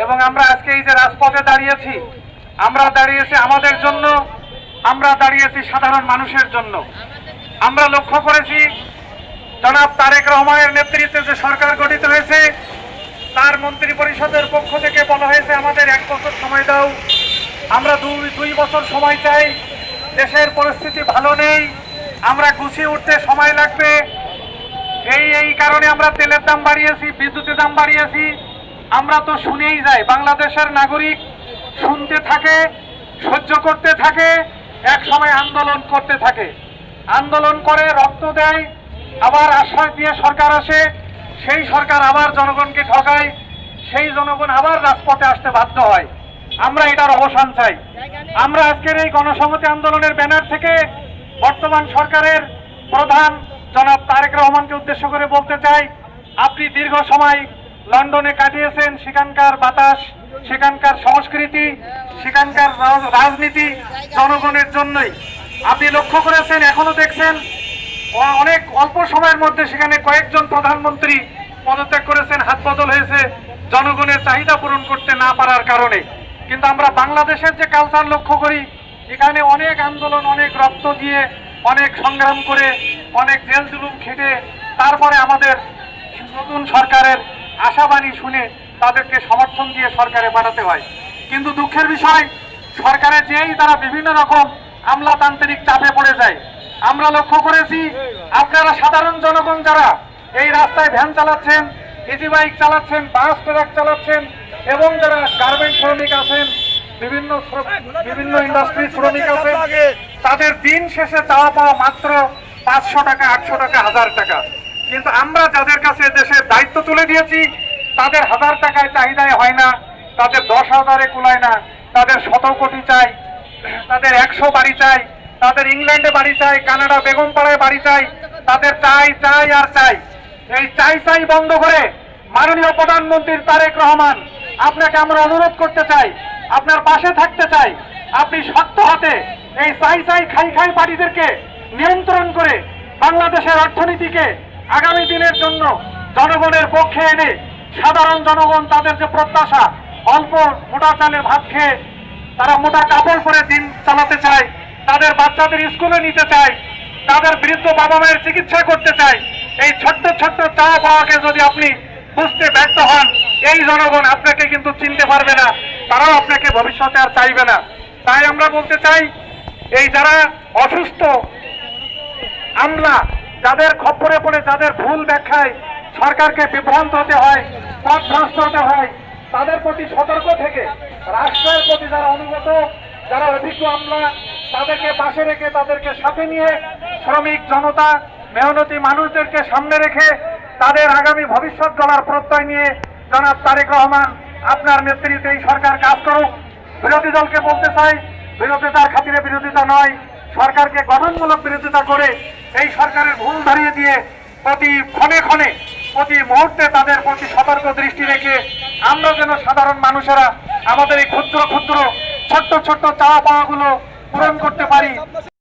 এবং আমরা আজকে এই যে রাজপথে দাঁড়িয়েছি, আমরা দাঁড়িয়েছি আমাদের জন্য, আমরা দাঁড়িয়েছি সাধারণ মানুষের জন্য। আমরা লক্ষ্য করেছি জনাব তারেক রহমানের নেতৃত্বে যে সরকার গঠিত হয়েছে, তার মন্ত্রী পরিষদের পক্ষ থেকে বলা হয়েছে আমাদের 1 বছর সময় দাও, আমরা 2 বছর সময় চাই, দেশের পরিস্থিতি ভালো নেই, আমরা গুছিয়ে উঠতে সময় লাগবে। এই কারণে আমরা তেলের দাম বাড়িয়েছি, বিদ্যুতের দাম বাড়িয়েছি। আমরা তো শুনেই যাই, বাংলাদেশের নাগরিক শুনতে থাকে, সহ্য করতে থাকে, এক সময় আন্দোলন করতে থাকে, আন্দোলন করে রক্ত দেয়, আবার আশ্বাস দিয়ে সরকার আসে, সেই সরকার আবার জনগণকে ঠকায়, সেই জনগণ আবার রাজপথে আসতে বাধ্য হয়। আমরা এটার অবসান চাই। আমরা আজকের এই গণসংহতি আন্দোলনের ব্যানার থেকে বর্তমান সরকারের প্রধান জনাব তারেক রহমানকে উদ্দেশ্য করে বলতে চাই, আপনি দীর্ঘ সময় লন্ডনে কাটিয়েছেন, সেখানকার বাতাস, সেখানকার সংস্কৃতি, সেখানকার রাজনীতি জনগণের জন্যই। আপনি লক্ষ্য করেছেন, এখনো দেখছেন অনেক অল্প সময়ের মধ্যে সেখানে কয়েকজন প্রধানমন্ত্রী পদত্যাগ করেছেন, হাত বদল হয়েছে জনগণের চাহিদা পূরণ করতে না পারার কারণে। কিন্তু আমরা বাংলাদেশের যে কালচার লক্ষ্য করি, এখানে অনেক আন্দোলন, অনেক রক্ত দিয়ে, অনেক সংগ্রাম করে, অনেক জেল জুলুম খেটে তারপরে আমাদের নতুন সরকারের আশাবাণী শুনে তাদেরকে সমর্থন দিয়ে সরকারে পাঠাতে হয়। কিন্তু দুঃখের বিষয়, সরকারে যেই তারা বিভিন্ন রকম আমলাতান্ত্রিক চাপে পড়ে যায়। আমরা লক্ষ্য করেছি, আপনারা সাধারণ জনগণ যারা এই রাস্তায় ভ্যান চালাচ্ছেন, ইজি বাইক চালাচ্ছেন, বাস ট্রাক চালাচ্ছেন, এবং যারা গার্মেন্ট শ্রমিক আছেন, বিভিন্ন ইন্ডাস্ট্রি শ্রমিক আছেন, তাদের দিন শেষে চাওয়া পাওয়া মাত্র 500 টাকা, 800 টাকা, 1000 টাকা। কিন্তু আমরা যাদের কাছে দেশের দায়িত্ব তুলে দিয়েছি, তাদের 1000 টাকায় চাহিদায় হয় না, তাদের 10,000-এ কুলায় না, তাদের 100 কোটি চাই, তাদের 100 বাড়ি চাই, তাদের ইংল্যান্ডে বাড়ি চাই, কানাডা বেগমপাড়ায় বাড়ি চাই, তাদের চাই চাই আর চাই। এই চাই চাই বন্ধ করে মাননীয় প্রধানমন্ত্রী তারেক রহমান, আপনাকে আমরা অনুরোধ করতে চাই, আপনার পাশে থাকতে চাই, আপনি শক্ত হাতে এই চাই চাই খাই খাই পার্টিদেরকে নিয়ন্ত্রণ করে বাংলাদেশের অর্থনীতিকে আগামী দিনের জন্য জনগণের পক্ষে এনে সাধারণ জনগণ তাদের যে প্রত্যাশা, অল্প মোটা চালের ভাত খেয়ে তারা মোটা কাপড় পরে দিন চালাতে চায়, তাদের বাচ্চাদের স্কুলে নিতে চায়, তাদের বৃদ্ধ বাবা মায়ের চিকিৎসা করতে চায়, এই ছোট্ট ছোট্ট চাওয়া পাওয়াকে যদি আপনি বুঝতে ব্যর্থ হন, এই জনগণ আপনাকে কিন্তু চিনতে পারবে না, তারাও আপনাকে ভবিষ্যতে আর চাইবে না। তাই আমরা বলতে চাই, এই যারা অসুস্থ আমলা, যাদের খপ্পরে পড়ে, যাদের ভুল ব্যাখ্যায় সরকারকে বিভ্রান্ত হতে হয়, পথভ্রষ্ট হতে হয়, তাদের প্রতি সতর্ক থেকে রাষ্ট্রের প্রতি যারা অনুগত, যারা অভিজ্ঞ আমলা, তাদেরকে পাশে রেখে, তাদেরকে সাথে নিয়ে শ্রমিক জনতা, মেহনতি মানুষদেরকে সামনে রেখে তাদের আগামী ভবিষ্যৎ গড়ার প্রত্যয় নিয়ে জনাব তারেক রহমান আপনার নেতৃত্বে এই সরকার কাজ করুক। বিরোধী দলকে বলতে চাই, বিরোধিতার খাতিরে বিরোধিতা নয়, সরকারকে গঠনমূলক বিরোধিতা করে এই সরকারের ভুল ধরিয়ে দিয়ে প্রতি ক্ষণে ক্ষণে, প্রতি মুহূর্তে তাদের প্রতি সতর্ক দৃষ্টি রেখে আমরা যেন সাধারণ মানুষেরা আমাদের এই ক্ষুদ্র ক্ষুদ্র ছোট্ট ছোট্ট চাওয়া পাওয়াগুলো পূরণ করতে পারি,